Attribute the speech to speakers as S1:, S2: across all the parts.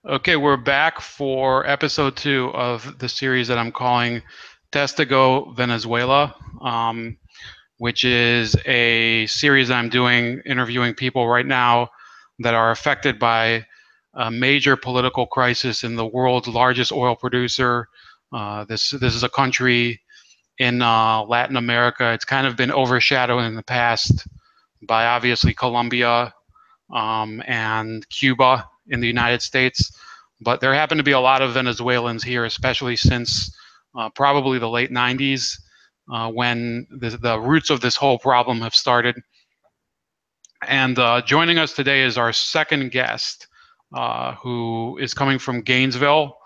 S1: Okay, we're back for episode 2 of the series that I'm calling TESTIGO Venezuela, which is a series I'm doing interviewing people right now that are affected by a major political crisis in the world's largest oil producer. This is a country in Latin America. It's kind of been overshadowed in the past by obviously Colombia and Cuba in the United States. But there happen to be a lot of Venezuelans here, especially since probably the late 90s, when the roots of this whole problem have started. And joining us today is our second guest, who is coming from Gainesville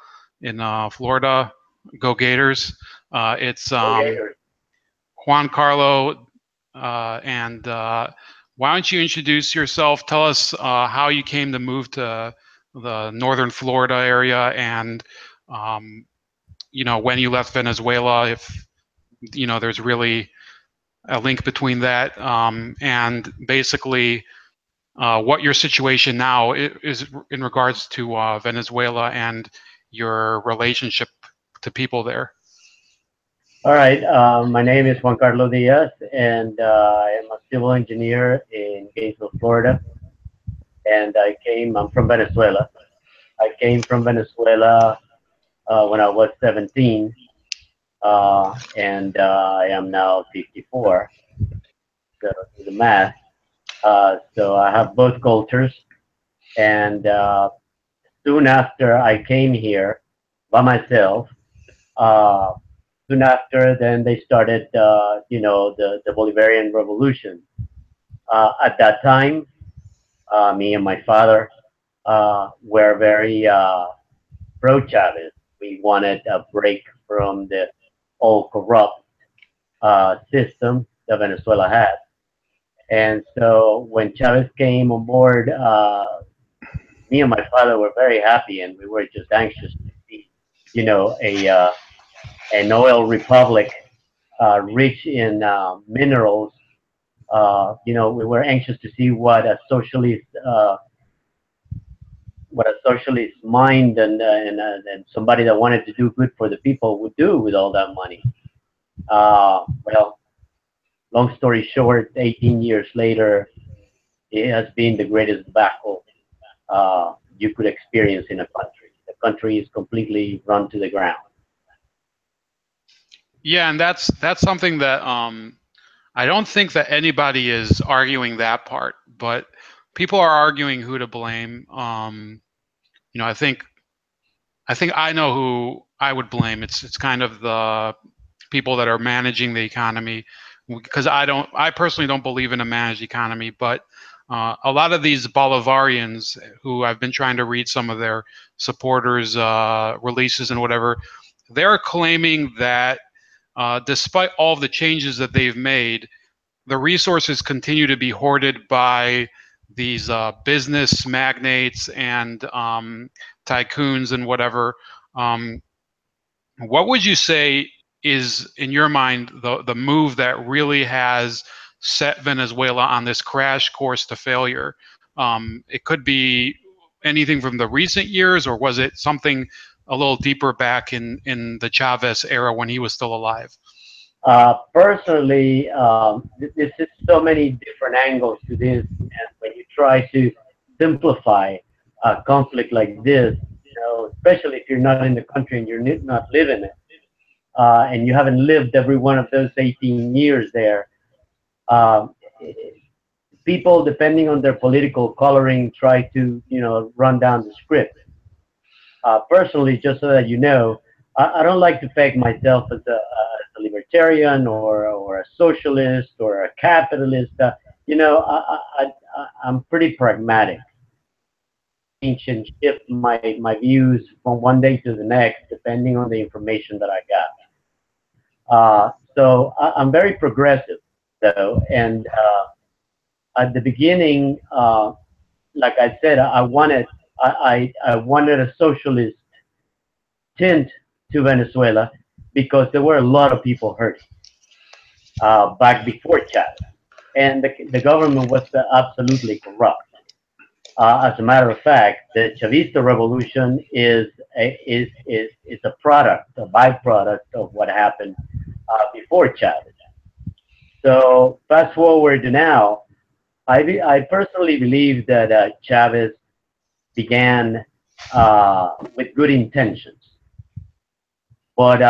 S1: in Florida. Go Gators. It's Juan Carlo. And why don't you introduce yourself? Tell us how you came to move to the northern Florida area, and when you left Venezuela, if there's really a link between that, and basically what your situation now is in regards to Venezuela and your relationship to people there.
S2: All right. My name is Juan Carlo Diaz, and I am a civil engineer in Gainesville, Florida. And I'm from Venezuela. I came from Venezuela when I was 17, and I am now 54. So do the math. So I have both cultures. And soon after I came here by myself, uh, soon after, then they started, the Bolivarian Revolution. At that time, me and my father were very pro-Chavez. We wanted a break from the old corrupt system that Venezuela had. And so when Chavez came on board, me and my father were very happy, and we were just anxious to see, an oil republic rich in minerals. We were anxious to see what a socialist mind and somebody that wanted to do good for the people would do with all that money. Well, long story short, 18 years later, it has been the greatest debacle you could experience in a country. The country is completely run to the ground.
S1: Yeah, and that's something that I don't think that anybody is arguing that part, but people are arguing who to blame. I think I know who I would blame. It's kind of the people that are managing the economy, because I personally don't believe in a managed economy, but a lot of these Bolivarians who I've been trying to read some of their supporters releases and whatever, they're claiming that despite all of the changes that they've made, the resources continue to be hoarded by these business magnates and tycoons and whatever. Um, what would you say is, in your mind, the move that really has set Venezuela on this crash course to failure? It could be anything from the recent years, or was it something a little deeper back in the Chavez era when he was still alive?
S2: Personally, this is so many different angles to this, and when you try to simplify a conflict like this, especially if you're not in the country and you're not living it, and you haven't lived every one of those 18 years there, um, people, depending on their political coloring, try to, run down the script. Personally, just so that you know, I don't like to peg myself as a libertarian or a socialist or a capitalist. I'm pretty pragmatic. Change and shift my views from one day to the next, depending on the information that I got. I'm very progressive, though, and at the beginning, like I said, I wanted a socialist tint to Venezuela because there were a lot of people hurting back before Chavez, and the government was absolutely corrupt. As a matter of fact, the Chavista revolution is a product, a byproduct of what happened before Chavez. So fast forward to now, I personally believe that Chavez began with good intentions, but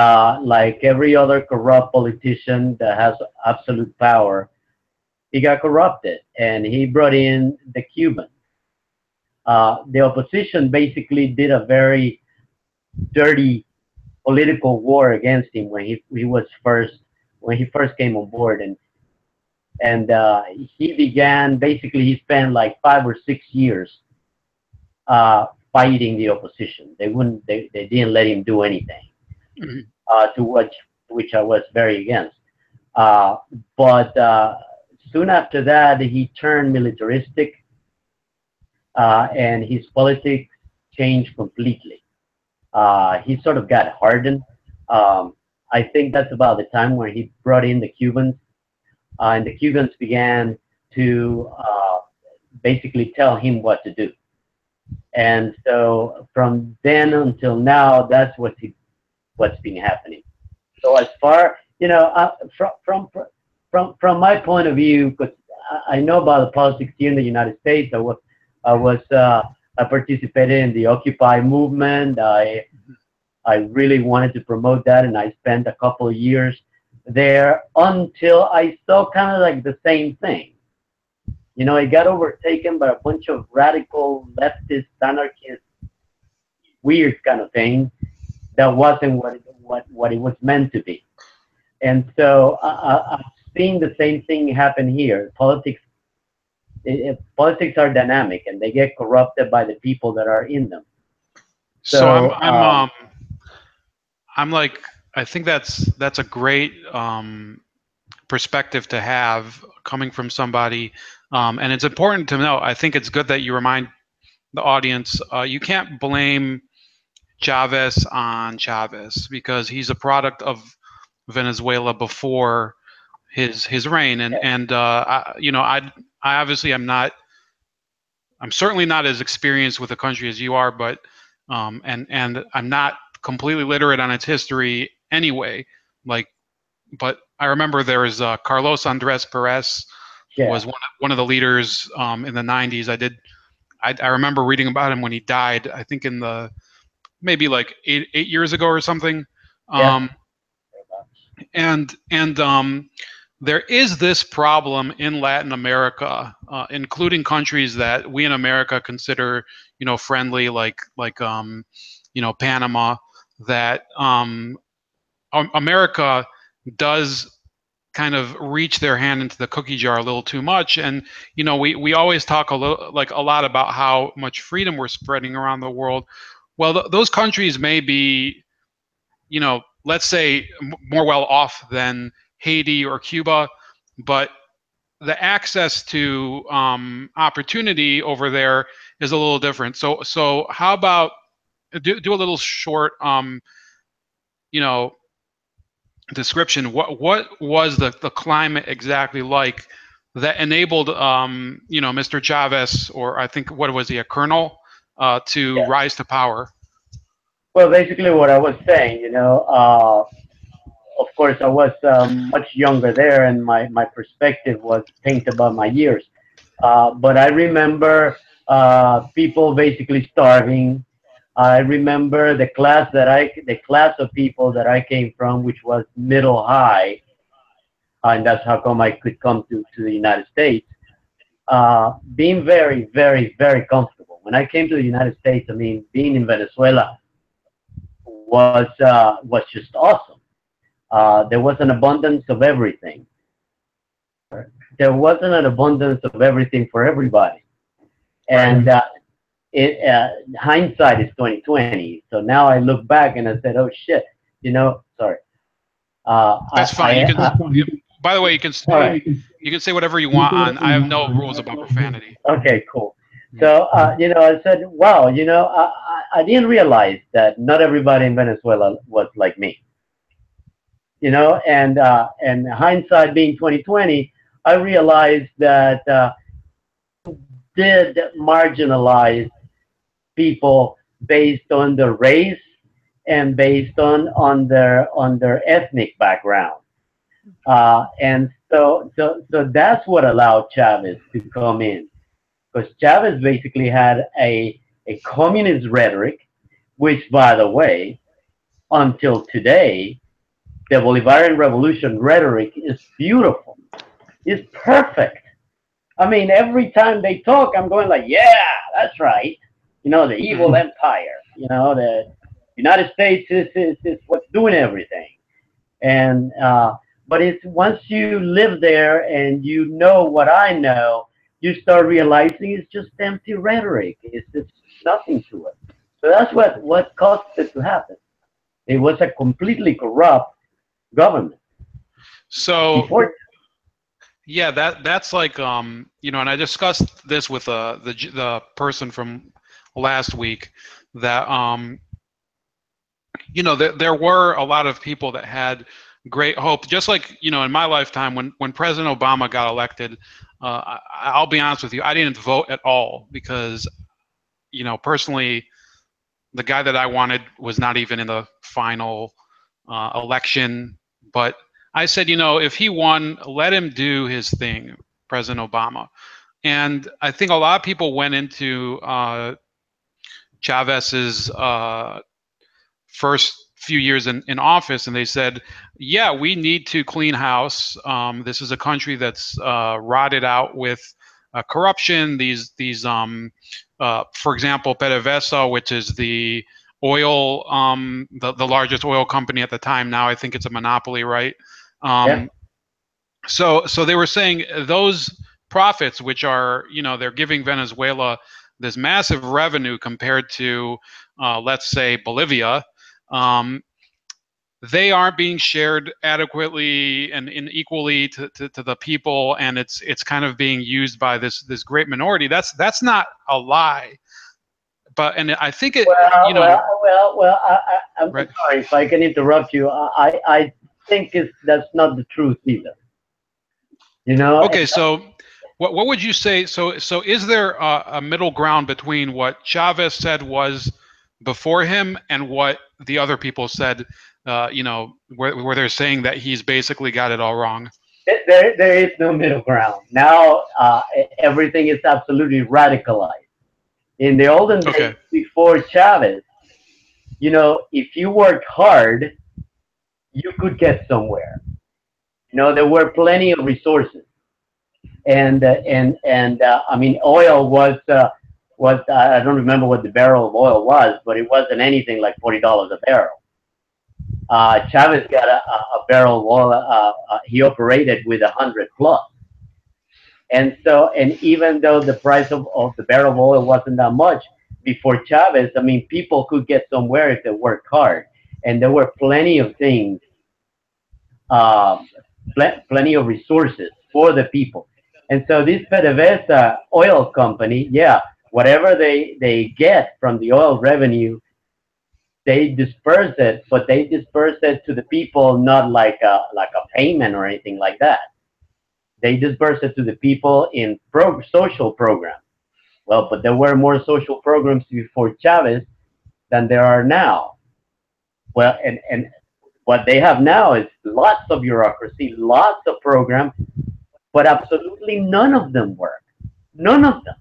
S2: like every other corrupt politician that has absolute power, he got corrupted, and he brought in the Cubans. The opposition basically did a very dirty political war against him when he first came on board, and he began basically he spent like 5 or 6 years fighting the opposition. They didn't let him do anything, to which I was very against. But soon after that, he turned militaristic, and his politics changed completely. He sort of got hardened. I think that's about the time when he brought in the Cubans, and the Cubans began to basically tell him what to do. And so from then until now, that's what's been happening. So as far, from my point of view, because I know about the politics here in the United States. I participated in the Occupy movement. I really wanted to promote that, and I spent a couple of years there until I saw kind of like the same thing. It got overtaken by a bunch of radical leftist, anarchist, weird kind of thing that wasn't what it was meant to be. And so I've seen the same thing happen here. Politics are dynamic, and they get corrupted by the people that are in them.
S1: So I'm like, I think that's a great perspective to have coming from somebody, and it's important to know. I think it's good that you remind the audience you can't blame Chavez on Chavez, because he's a product of Venezuela before his reign, and I obviously I'm certainly not as experienced with the country as you are, but and I'm not completely literate on its history anyway. But I remember there was Carlos Andres Perez, was one of the leaders in the 90s. I remember reading about him when he died. I think in the maybe like eight years ago or something. And there is this problem in Latin America, including countries that we in America consider, friendly, like Panama, that America does kind of reach their hand into the cookie jar a little too much. And we always talk a lot about how much freedom we're spreading around the world. Well, those countries may be, let's say, more well off than Haiti or Cuba, but the access to opportunity over there is a little different. So how about do a little short description? What was the climate exactly like that enabled Mr. Chavez, or I think, what was he, a colonel, to rise to power?
S2: Well, basically what I was saying, of course, I was much younger there, and my perspective was painted by my years. But I remember people basically starving. I remember the class of people that I came from, which was middle high, and that's how come I could come to the United States, being very, very, very comfortable. When I came to the United States, I mean, being in Venezuela was just awesome. There was an abundance of everything. There wasn't an abundance of everything for everybody. And hindsight is 2020. So now I look back and I said, "Oh shit," Sorry.
S1: That's fine. By the way, you can say whatever you want. I have no rules about profanity.
S2: Okay, cool. So I said, "Wow, I didn't realize that not everybody in Venezuela was like me." And hindsight being 2020, I realized that did marginalize people based on their race and based on their ethnic background. And so that's what allowed Chavez to come in, because Chavez basically had a communist rhetoric, which, by the way, until today, the Bolivarian Revolution rhetoric is beautiful. It's perfect. I mean, every time they talk, I'm going like, yeah, that's right. You know, the evil empire. You know, the United States is what's doing everything. And but it's once you live there and you know what I know, you start realizing it's just empty rhetoric. It's just nothing to it. So that's what caused it to happen. It was a completely corrupt government.
S1: So
S2: Before,
S1: yeah, that's like you know, and I discussed this with the person from last week, that you know, there were a lot of people that had great hope, just like, you know, in my lifetime when President Obama got elected. I'll be honest with you, I didn't vote at all because, you know, personally, the guy that I wanted was not even in the final election. But I said, you know, if he won, let him do his thing, President Obama. And I think a lot of people went into Chavez's first few years in office, and they said, yeah, we need to clean house. This is a country that's rotted out with corruption. These for example, PDVSA, which is the oil, the largest oil company at the time. Now I think it's a monopoly, right?
S2: yeah.
S1: So they were saying those profits, which are, you know, they're giving Venezuela this massive revenue compared to, let's say, Bolivia. They aren't being shared adequately and equally to the people, and it's kind of being used by this great minority. That's not a lie, but and I think it, you know,
S2: I'm
S1: right.
S2: sorry if I can interrupt you. I think that's not the truth either. You know,
S1: Okay, so what would you say? So is there a middle ground between what Chavez said was before him and what the other people said? You know, where they're saying that he's basically got it all wrong.
S2: there is no middle ground. Now everything is absolutely radicalized. In the olden days,
S1: Okay.
S2: before Chavez, you know, if you worked hard, you could get somewhere. You know, there were plenty of resources, and I mean, oil was I don't remember what the barrel of oil was, but it wasn't anything like $40 a barrel. Chavez got a barrel of oil. He operated with 100 plus, and so, and even though the price of the barrel of oil wasn't that much before Chavez, I mean, people could get somewhere if they worked hard, and there were plenty of things, plenty of resources for the people. And so this PDVSA oil company, yeah, whatever they get from the oil revenue, they disperse it, but they disperse it to the people, not like a payment or anything like that. They disperse it to the people in social programs. Well, but there were more social programs before Chavez than there are now. Well, and what they have now is lots of bureaucracy, lots of programs, but absolutely none of them work. None of them.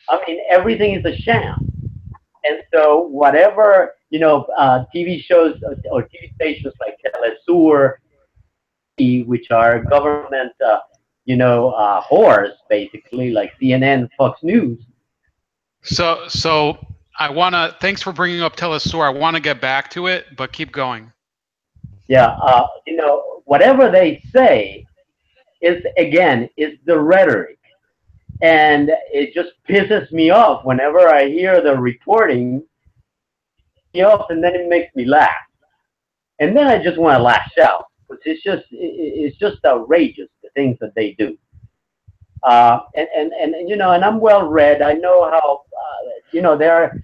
S2: I mean, everything is a sham. And so whatever, you know, TV shows or TV stations like Telesur, which are government, you know, whores, basically, like CNN, Fox News.
S1: So I want to, thanks for bringing up Telesur. I want to get back to it, but keep going.
S2: Yeah, you know, whatever they say is, again, is the rhetoric. And it just pisses me off whenever I hear the reporting, and then it makes me laugh. And then I just want to lash out, because it's just outrageous, the things that they do. And you know, and I'm well read. I know how, you know, there are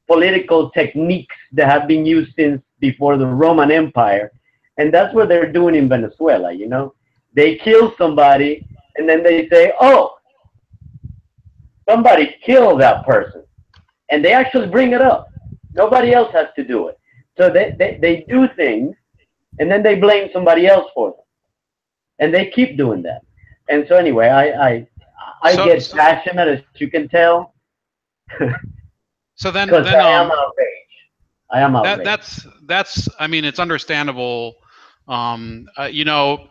S2: political techniques that have been used since before the Roman Empire, and that's what they're doing in Venezuela. You know, they kill somebody, and then they say, "Oh, somebody killed that person. And they actually bring it up. Nobody else has to do it. So they do things, and then they blame somebody else for them. And they keep doing that. And so anyway, I get passionate, as you can tell.
S1: So then
S2: I am outraged. I am outraged.
S1: That's I mean, it's understandable. You know,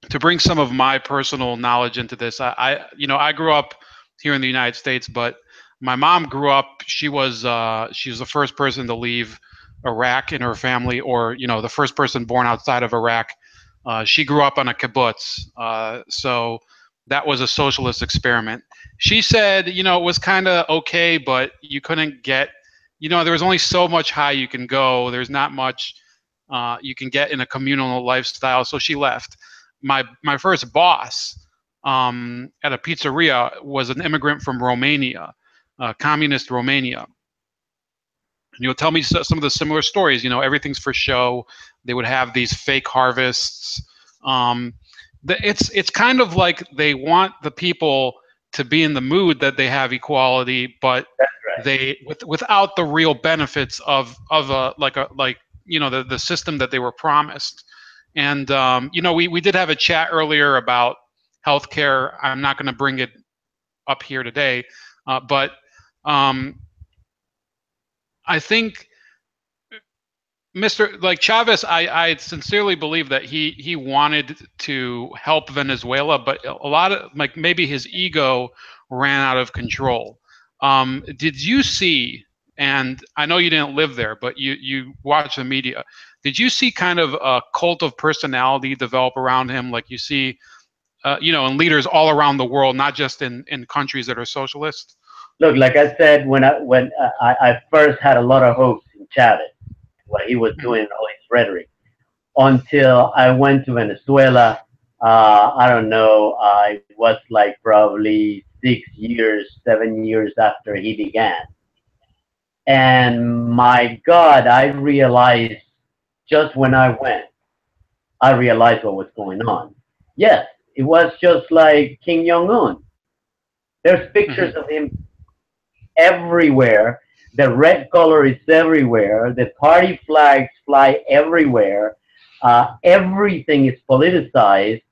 S1: to bring some of my personal knowledge into this, I grew up here in the United States, but my mom grew up. She was the first person to leave Iraq in her family, or the first person born outside of Iraq. She grew up on a kibbutz, so that was a socialist experiment. She said, it was kind of okay, but you couldn't get, there was only so much high you can go. There's not much you can get in a communal lifestyle. So she left. My first boss at a pizzeria was an immigrant from Romania, communist Romania. And tell me some of the similar stories. Everything's for show. They would have these fake harvests. It's kind of like they want the people to be in the mood that they have equality, but they without the real benefits of the system that they were promised. And we did have a chat earlier about healthcare. I'm not going to bring it up here today, but I think Chavez, I sincerely believe that he wanted to help Venezuela, but a lot of maybe his ego ran out of control. Did you see, and I know you didn't live there, but you watch the media, did you see kind of a cult of personality develop around him, like you see in leaders all around the world, not just in countries that are socialist?
S2: Look, like I said, when I first had a lot of hopes in Chavez, what he was doing, all his rhetoric, until I went to Venezuela. I don't know, I was like probably 6 years, 7 years after he began. And my God, I realized just when I went, I realized what was going on. Yes, it was just like Kim Jong-un. There's pictures of him everywhere. The red color is everywhere. The party flags fly everywhere. Everything is politicized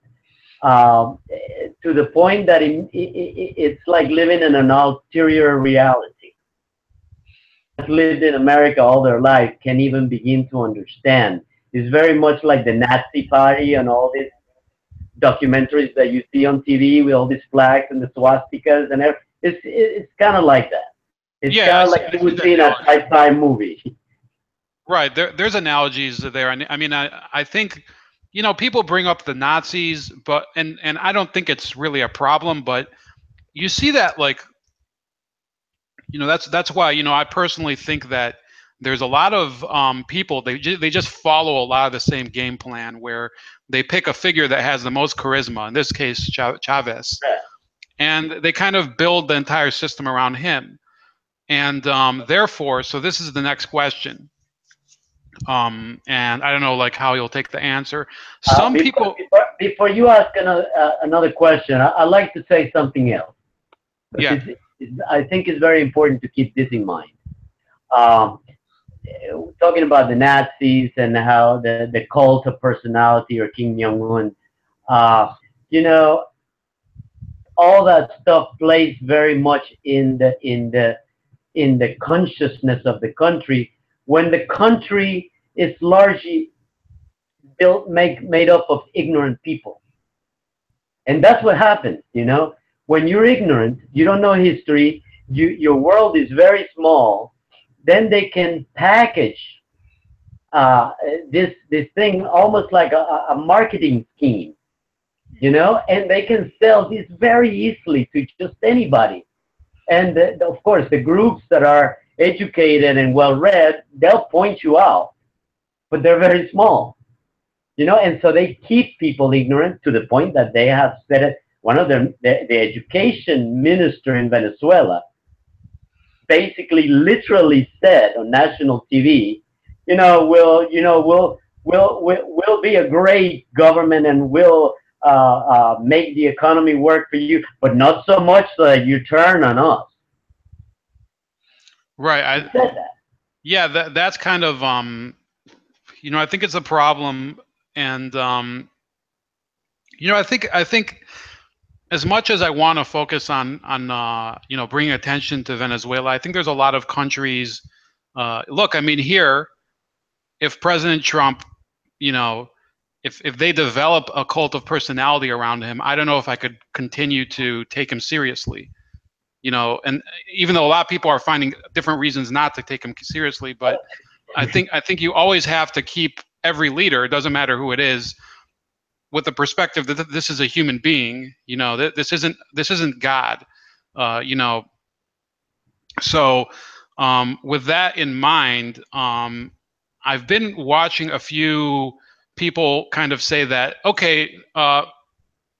S2: to the point that it's like living in an ulterior reality. Lived in America all their life can't even begin to understand. It's very much like the Nazi Party and all these documentaries that you see on TV with all these flags and the swastikas and everything. It's kind of like that. It's kind of like you would see in a sci-fi movie.
S1: Right. There's analogies there. I mean, I think, people bring up the Nazis, but and I don't think it's really a problem, but you see that that's why, I personally think that there's a lot of people, they just follow a lot of the same game plan where they pick a figure that has the most charisma, in this case, Chavez, and they kind of build the entire system around him. And therefore, so this is the next question. And I don't know how you'll take the answer. Some people.
S2: Before you ask another question, I'd like to say something else.
S1: Yeah.
S2: I think it's very important to keep this in mind. Talking about the Nazis and how the cult of personality or Kim Jong-un, all that stuff plays very much in the consciousness of the country, when the country is largely made up of ignorant people. And that's what happens, when you're ignorant, you don't know history, your world is very small, then they can package this thing almost like a marketing scheme, and they can sell this very easily to just anybody. And of course, the groups that are educated and well-read, they'll point you out, but they're very small, and so they keep people ignorant to the point that they have said it. One of them, the education minister in Venezuela, basically literally said on national TV, we'll be a great government and we'll make the economy work for you, but not so much so that you turn on us.
S1: Right.
S2: He said that.
S1: Yeah, that's kind of you know, I think it's a problem, and you know, I think as much as I want to focus on you know, bringing attention to Venezuela, I think there's a lot of countries. Look, I mean, here, if President Trump, you know, if they develop a cult of personality around him, I don't know if I could continue to take him seriously. You know, and even though a lot of people are finding different reasons not to take him seriously, but I think you always have to keep every leader, it doesn't matter who it is, with the perspective that this is a human being. You know, this isn't God. You know, so with that in mind, I've been watching a few people kind of say that, okay,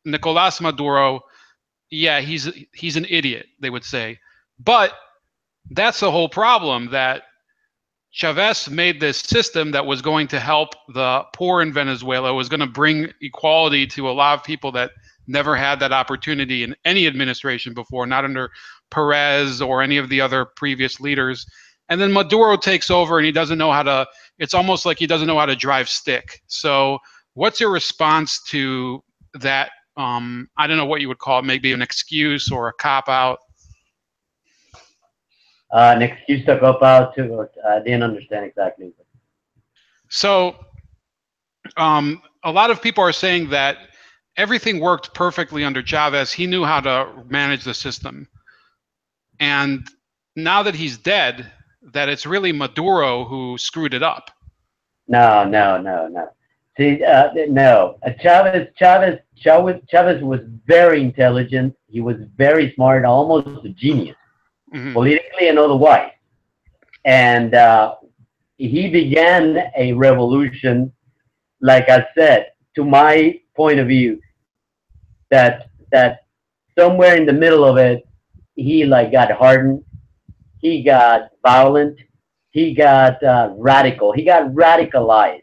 S1: Nicolas Maduro, yeah, he's an idiot, they would say, but that's the whole problem, that Chavez made this system that was going to help the poor in Venezuela, was going to bring equality to a lot of people that never had that opportunity in any administration before, not under Perez or any of the other previous leaders. And then Maduro takes over and he doesn't know how to, it's almost like he doesn't know how to drive stick. So what's your response to that? I don't know what you would call it, maybe an excuse or a cop-out.
S2: An excuse to cop out to, I didn't understand exactly.
S1: So a lot of people are saying that everything worked perfectly under Chavez. He knew how to manage the system. And now that he's dead, that it's really Maduro who screwed it up.
S2: No. See, no. Chavez was very intelligent. He was very smart, almost a genius, politically and otherwise. And he began a revolution, like I said, to my point of view, that somewhere in the middle of it, he like got hardened, he got violent, he got radical, he got radicalized.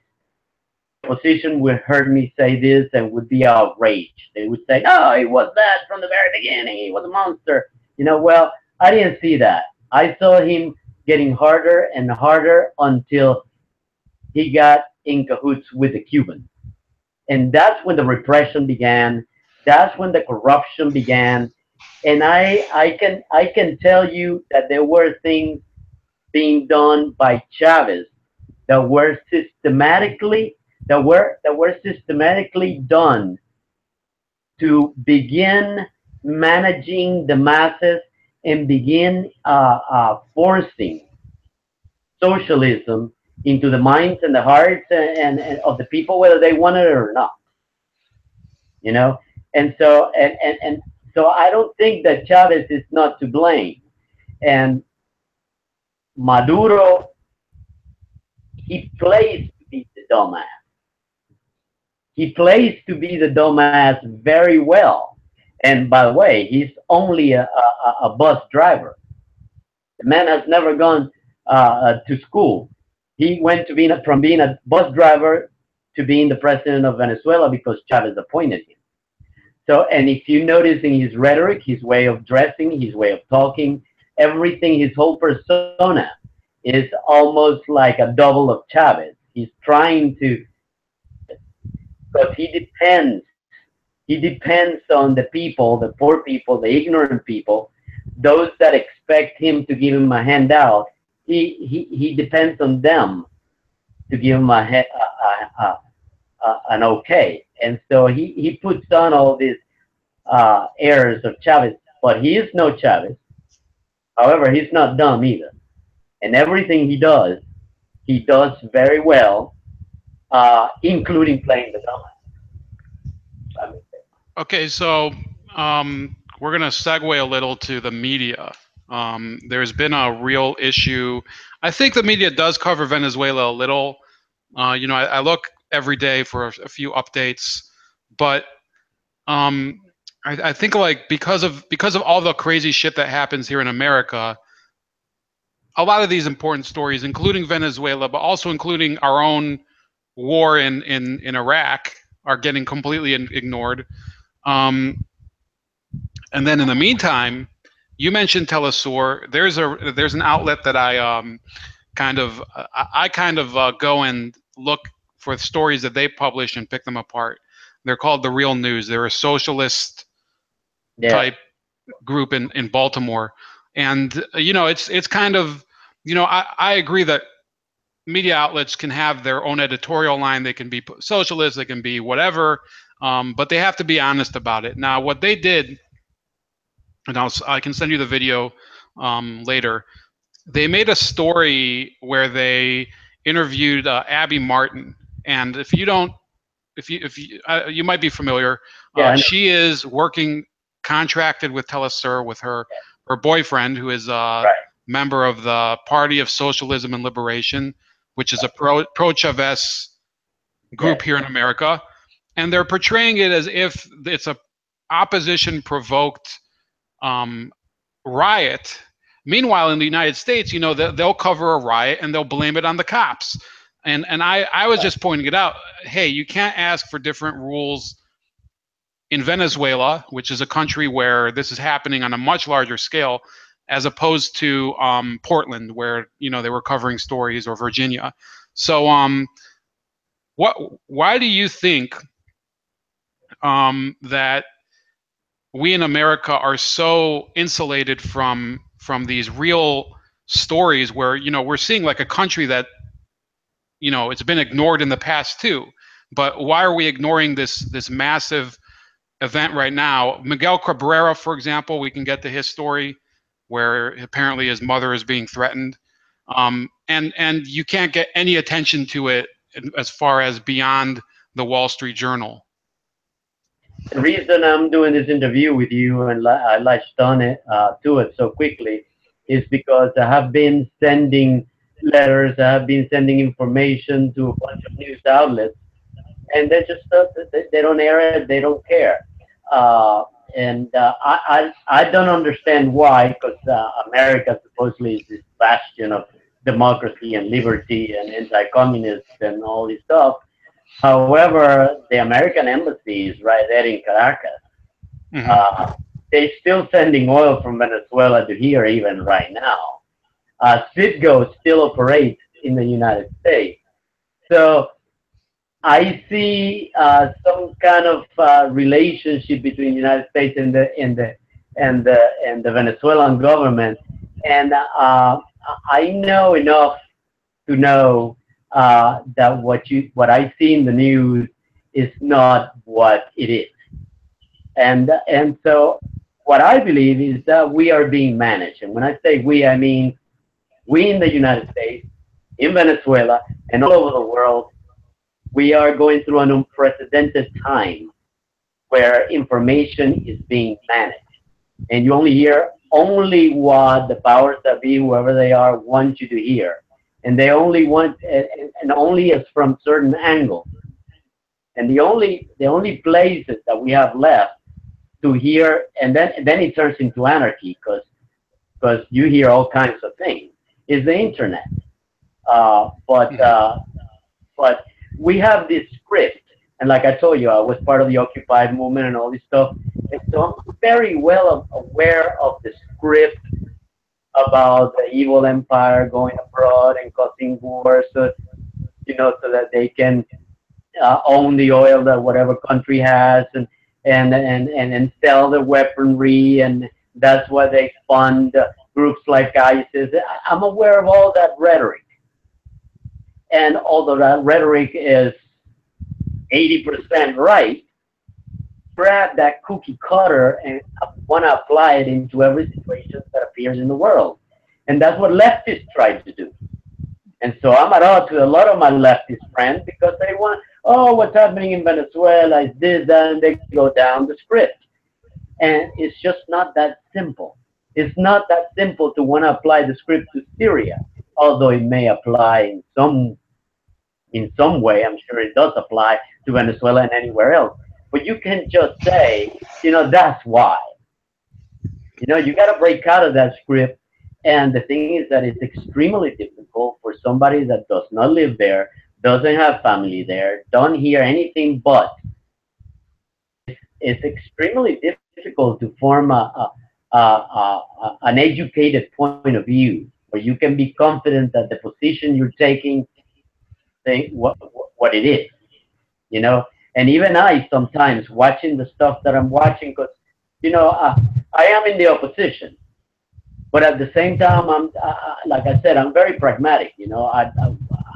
S2: Opposition would heard me say this and would be outraged. They would say, "No, he was that from the very beginning. He was a monster." You know, well, I didn't see that. I saw him getting harder and harder until he got in cahoots with the Cubans. And that's when the repression began. That's when the corruption began. And I can tell you that there were things being done by Chavez that were systematically done to begin managing the masses and begin forcing socialism into the minds and the hearts and of the people, whether they wanted it or not. You know, and so so I don't think that Chavez is not to blame. And Maduro, he plays to be the dumbass. He plays to be the dumbass very well. And by the way, he's only a bus driver. The man has never gone to school. He went to from being a bus driver to being the president of Venezuela because Chavez appointed him. So, and if you notice in his rhetoric, his way of dressing, his way of talking, everything, his whole persona is almost like a double of Chavez. He's trying to, because he depends on the people, the poor people, the ignorant people, those that expect him to give him a handout. He depends on them to give him an okay. And so he puts on all these airs of Chavez, but he is no Chavez. However, he's not dumb either. And everything he does very well, including playing the dumbass.
S1: Okay, so we're going to segue a little to the media. There's been a real issue. I think the media does cover Venezuela a little. You know, I look every day for a few updates, but I think like because of all the crazy shit that happens here in America, a lot of these important stories, including Venezuela, but also including our own war in Iraq, are getting completely ignored. And then in the meantime, you mentioned Telesur. There's an outlet that I kind of go and look for stories that they publish and pick them apart. They're called The Real News. They're a socialist type group in Baltimore, and it's kind of, I agree that media outlets can have their own editorial line. They can be socialist, they can be whatever, but they have to be honest about it. Now, what they did, and I can send you the video later. They made a story where they interviewed Abby Martin, and if you don't, if you you might be familiar. She is working contracted with Telesur with her boyfriend, who is a member of the Party of Socialism and Liberation, which is a pro-Chavez group here in America, and they're portraying it as if it's a opposition provoked riot. Meanwhile, in the United States, they'll cover a riot and they'll blame it on the cops. And I was just pointing it out. Hey, you can't ask for different rules in Venezuela, which is a country where this is happening on a much larger scale, as opposed to Portland, where they were covering stories, or Virginia. So why do you think that we in America are so insulated from these real stories, where we're seeing like a country that it's been ignored in the past too, but why are we ignoring this massive event right now? Miguel Cabrera, for example, we can get to his story, where apparently his mother is being threatened, and you can't get any attention to it as far as beyond the Wall Street Journal.
S2: The reason I'm doing this interview with you, and I latched on to it so quickly, is because I have been sending letters, I have been sending information to a bunch of news outlets, and they just they don't air it, they don't care. And I don't understand why, because America supposedly is this bastion of democracy and liberty and anti-communist and all this stuff. However, the American embassy is right there in Caracas. They're still sending oil from Venezuela to here even right now. Citgo still operates in the United States. So I see some kind of relationship between the United States and the Venezuelan government, and I know enough to know that what I see in the news is not what it is, and so what I believe is that we are being managed. And when I say we, I mean we in the United States, in Venezuela, and all over the world. We are going through an unprecedented time where information is being managed, and you only hear what the powers that be, whoever they are, want you to hear, and they only want, and only is from certain angles. And the only places that we have left to hear, and then it turns into anarchy, because you hear all kinds of things, is the internet. But we have this script, and like I told you, I was part of the Occupy movement and all this stuff, and so I'm very well aware of the script about the evil empire going abroad and causing wars, so that they can own the oil that whatever country has, and sell the weaponry, and that's why they fund groups like ISIS. I'm aware of all that rhetoric. And although that rhetoric is 80% right, grab that cookie cutter and want to apply it into every situation that appears in the world. And that's what leftists try to do. And so I'm at odds with a lot of my leftist friends, because they want, what's happening in Venezuela is this, that, and they go down the script. And it's just not that simple. It's not that simple to want to apply the script to Syria, although it may apply in some way. I'm sure it does apply to Venezuela and anywhere else. But you can just say, that's why. You got to break out of that script. And the thing is that it's extremely difficult for somebody that does not live there, doesn't have family there, don't hear anything but it's extremely difficult to form an educated point of view where you can be confident that the position you're taking, what it is, you know. And even I sometimes watching the stuff that I'm watching, because I am in the opposition, but at the same time, I'm like I said, I'm very pragmatic.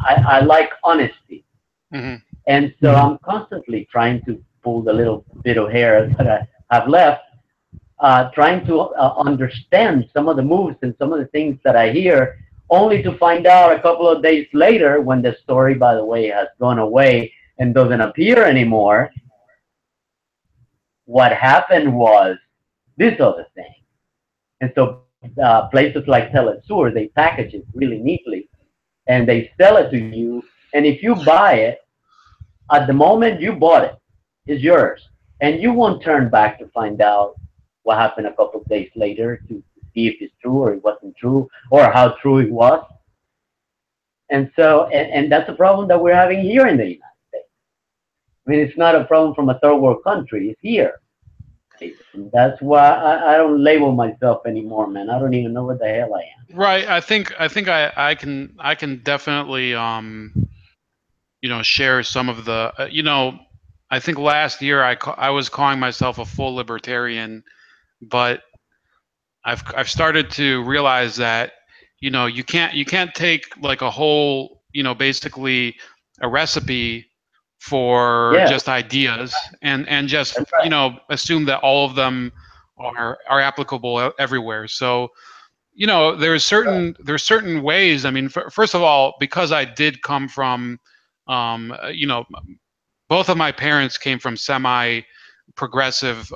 S2: I like honesty,
S1: Hmm.
S2: and so I'm constantly trying to pull the little bit of hair that I have left, trying to understand some of the moves and some of the things that I hear, only to find out a couple of days later, when the story, by the way, has gone away and doesn't appear anymore, what happened was this other thing. And so places like Telesur, they package it really neatly and they sell it to you. And if you buy it, at the moment you bought it, it's yours. And you won't turn back to find out what happened a couple of days later to see if it's true or it wasn't true or how true it was. And so, and that's a problem that we're having here in the United States. I mean, it's not a problem from a third world country, it's here. And that's why I don't label myself anymore, man. I don't even know what the hell I am.
S1: Right. I think I can definitely share some of the I think last year I was calling myself a full libertarian, but I've started to realize that you can't take like a whole basically a recipe for
S2: Yeah,
S1: just ideas and just
S2: that's right.
S1: assume that all of them are applicable everywhere. So there's certain ways. I mean, first of all, because I did come from um, you know both of my parents came from semi progressive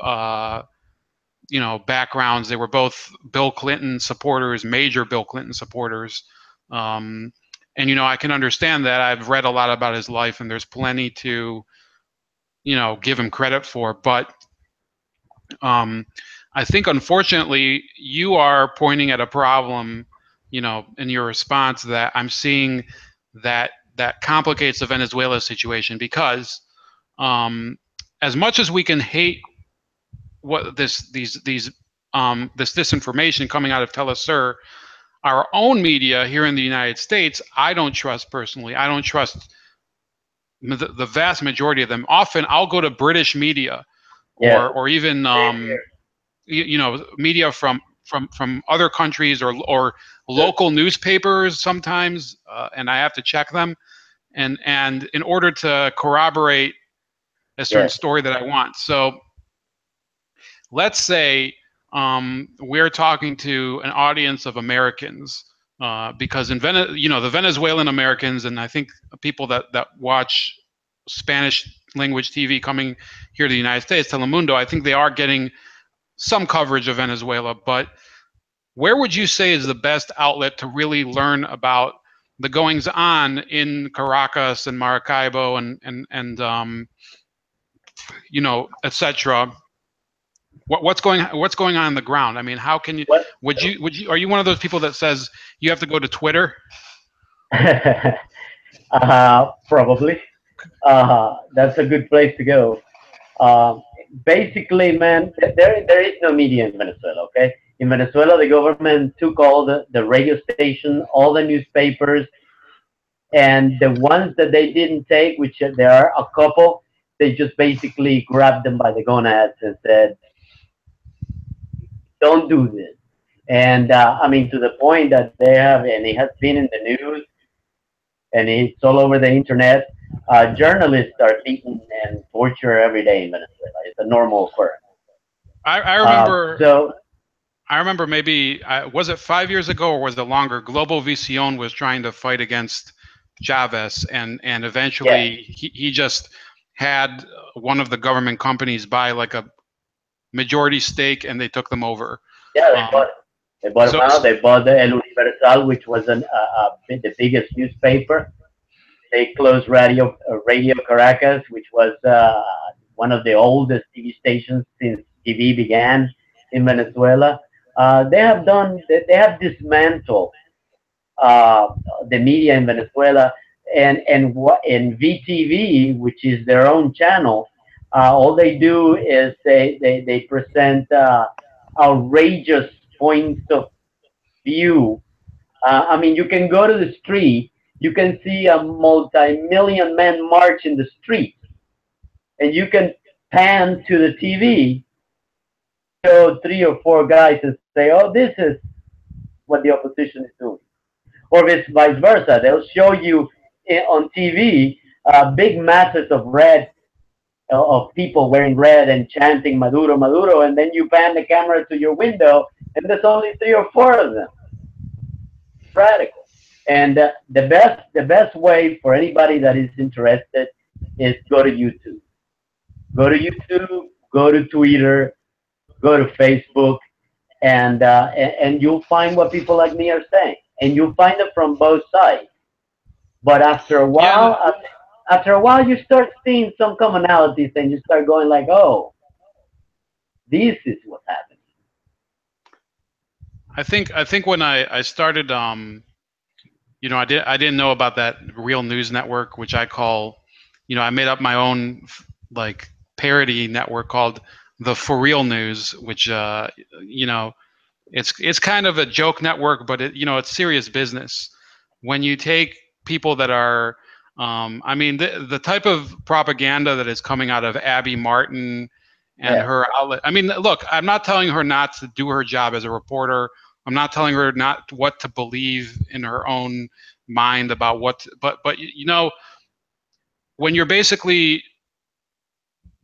S1: backgrounds. They were both Bill Clinton supporters, major Bill Clinton supporters. Um, and I can understand that. I've read a lot about his life, and there's plenty to give him credit for. But um, I think, unfortunately, you are pointing at a problem, in your response that I'm seeing that complicates the Venezuela situation because as much as we can hate what this disinformation coming out of Telesur, our own media here in the United States, I don't trust personally. I don't trust the vast majority of them. Often, I'll go to British media
S2: Yeah,
S1: or even
S2: same here.
S1: media from other countries or local newspapers sometimes, and I have to check them and in order to corroborate a certain
S2: Yeah,
S1: story that I want. So let's say we're talking to an audience of Americans, because the Venezuelan Americans, and I think people that watch Spanish language TV coming here to the United States, Telemundo, I think they are getting some coverage of Venezuela. But where would you say is the best outlet to really learn about the goings on in Caracas and Maracaibo and etc. What's going on the ground? I mean, how can you?
S2: what?
S1: Would you? Are you one of those people that says you have to go to Twitter?
S2: Probably. That's a good place to go. Basically, man, there is no media in Venezuela. Okay, in Venezuela, the government took all the radio station, all the newspapers, and the ones that they didn't take, which there are a couple, they just basically grabbed them by the gonads and said, "Don't do this." And I mean, to the point that they have, and it has been in the news, and it's all over the internet. Journalists are beaten and tortured every day in Venezuela. It's a normal occurrence.
S1: I
S2: Uh,
S1: remember.
S2: so
S1: I remember maybe was it 5 years ago or was it longer? Global Visión was trying to fight against Chavez, and
S2: yeah,
S1: eventually he just had one of the government companies buy like a majority stake, and they took them over.
S2: yeah, they bought
S1: Um,
S2: it. They bought them
S1: so,
S2: out. They bought the El Universal, which was the biggest newspaper. They closed Radio Caracas, which was one of the oldest TV stations since TV began in Venezuela. They have dismantled uh, the media in Venezuela, and VTV, which is their own channel. All they do is they present outrageous points of view. I mean, you can go to the street, you can see a multi-million man march in the street, and you can pan to the TV, show 3 or 4 guys and say, oh, this is what the opposition is doing. Or it's vice versa. They'll show you on TV big masses of red, of people wearing red and chanting Maduro, Maduro, and then you pan the camera to your window, and there's only 3 or 4 of them. Radical. And the best way for anybody that is interested is go to YouTube. Go to YouTube, go to Twitter, go to Facebook, and you'll find what people like me are saying. And you'll find it from both sides. But after a while, after a while, you start seeing some commonalities, and you start going like, "Oh, this is what's happening."
S1: I think when I started, you know, I didn't know about that real news network, which I call, you know, I made up my own like parody network called the For Real News, which you know, it's kind of a joke network, but it, you know, it's serious business. When you take people that are, I mean, the type of propaganda that is coming out of Abby Martin and her outlet. I mean, look, I'm not telling her not to do her job as a reporter. I'm not telling her not what to believe in her own mind about what, but you know, when you're basically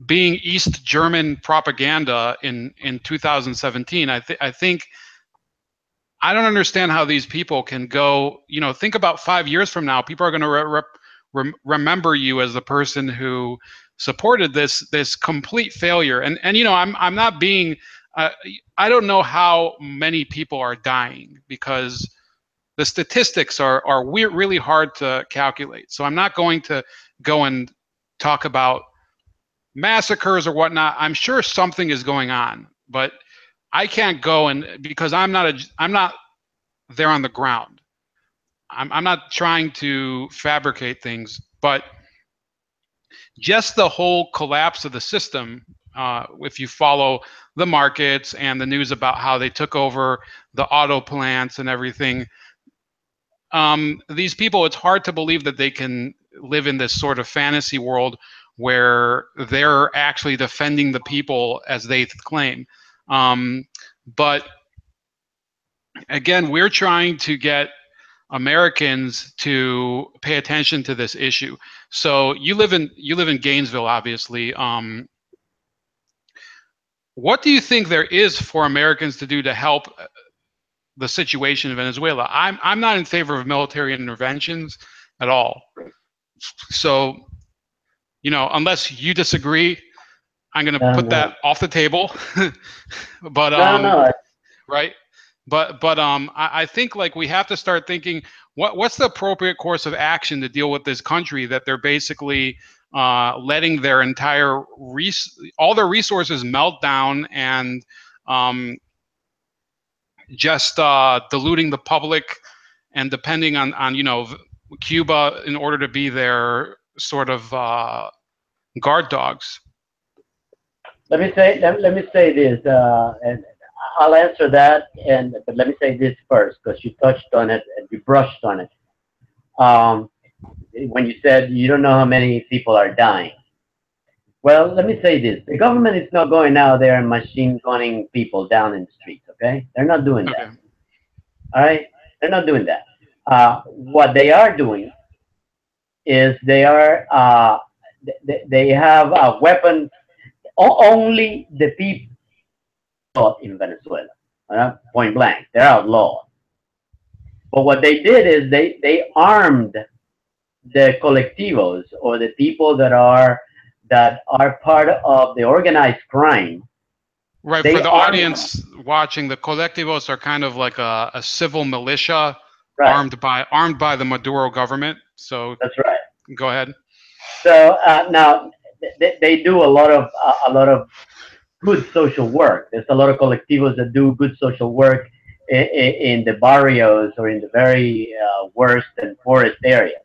S1: being East German propaganda in 2017, I think I don't understand how these people can go. You know, think about 5 years from now, people are going to remember you as the person who supported this complete failure. And you know, I'm not being. I don't know how many people are dying because the statistics are really hard to calculate. So I'm not going to go and talk about massacres or whatnot. I'm sure something is going on, but I can't go and because I'm not there on the ground. I'm not trying to fabricate things, but just the whole collapse of the system. If you follow the markets and the news about how they took over the auto plants and everything, these people, it's hard to believe that they can live in this sort of fantasy world where they're actually defending the people as they claim. But again, we're trying to get Americans to pay attention to this issue. So you live in Gainesville, obviously. What do you think there is for Americans to do to help the situation in Venezuela? I'm not in favor of military interventions at all. So, you know, unless you disagree, I'm going to put that off the table. But right. But I think like we have to start thinking what's the appropriate course of action to deal with this country that they're basically letting their entire all their resources melt down and just diluting the public and depending on you know Cuba in order to be their sort of guard dogs.
S2: Let me say this, and I'll answer that. But let me say this first, because you touched on it and you brushed on it. When you said you don't know how many people are dying. Well, let me say this: the government is not going out there and machine gunning people down in the streets. Okay, they're not doing that. All right, they're not doing that. What they are doing is they have weapons. Only the people in Venezuela, point blank, they're outlawed. But what they did is they armed the colectivos, or the people that are part of the organized crime.
S1: Right, for the audience watching, the colectivos are kind of like a civil militia, right, armed by the Maduro government. So
S2: that's right.
S1: Go ahead.
S2: So now they do a lot of good social work. There's a lot of colectivos that do good social work in the barrios or in the very worst and poorest areas.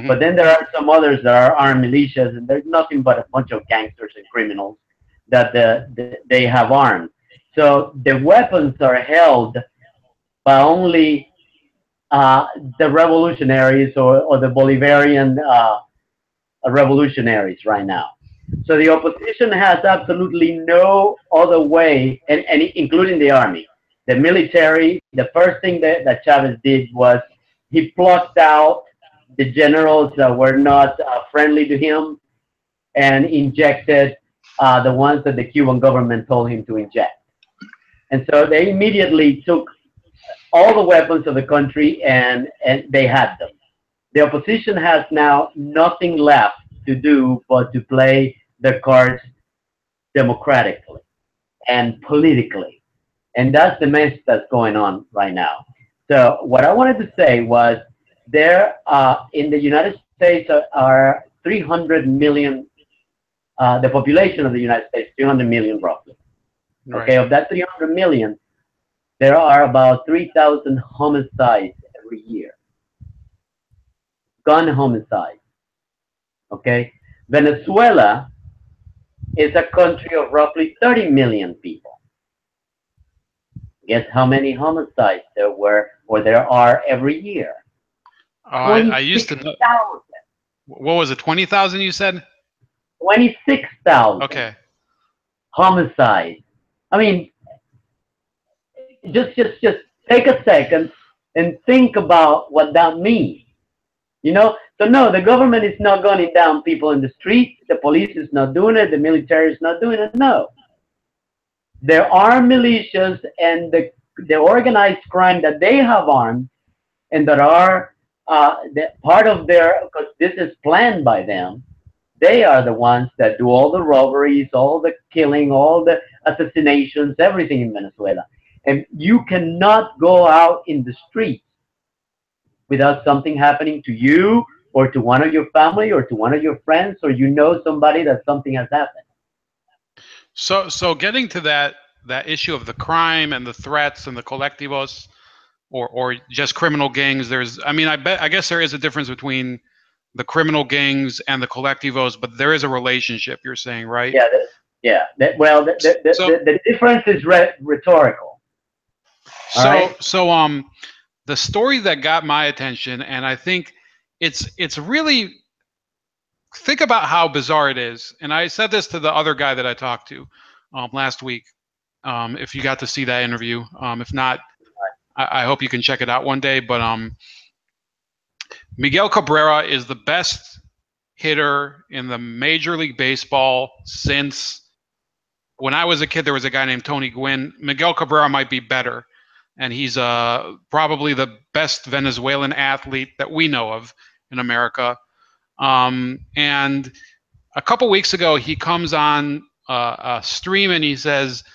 S2: But then there are some others that are armed militias, and there's nothing but a bunch of gangsters and criminals that they have armed. So the weapons are held by only the revolutionaries or the Bolivarian revolutionaries right now. So the opposition has absolutely no other way, and including the army. The military, the first thing that Chavez did was he plucked out the generals that were not friendly to him and injected the ones that the Cuban government told him to inject. And so they immediately took all the weapons of the country and they had them. The opposition has now nothing left to do but to play their cards democratically and politically. And that's the mess that's going on right now. So what I wanted to say was there in the United States are 300 million, the population of the United States, 300 million roughly. Right. Okay, of that 300 million, there are about 3,000 homicides every year. Gun homicides. Okay, Venezuela is a country of roughly 30 million people. Guess how many homicides there were or there are every year?
S1: I used to know. What was it? 20,000 you said?
S2: 26,000.
S1: Okay.
S2: Homicides. I mean, just take a second and think about what that means. You know, so no, the government is not gunning down people in the street. The police is not doing it. The military is not doing it. No. There are militias and the organized crime that they have armed and that are part of their, because this is planned by them, they are the ones that do all the robberies, all the killing, all the assassinations, everything in Venezuela. And you cannot go out in the streets without something happening to you or to one of your family or to one of your friends, or you know somebody that something has happened.
S1: So getting to that issue of the crime and the threats and the colectivos or just criminal gangs, I guess there is a difference between the criminal gangs and the colectivos, but there is a relationship, you're saying, right?
S2: Yeah. The difference is rhetorical.
S1: So the story that got my attention, and I think it's really, think about how bizarre it is. And I said this to the other guy that I talked to last week. If you got to see that interview, if not, I hope you can check it out one day. But Miguel Cabrera is the best hitter in the Major League Baseball since when I was a kid. There was a guy named Tony Gwynn. Miguel Cabrera might be better, and he's probably the best Venezuelan athlete that we know of in America. And a couple weeks ago, he comes on a stream and he says,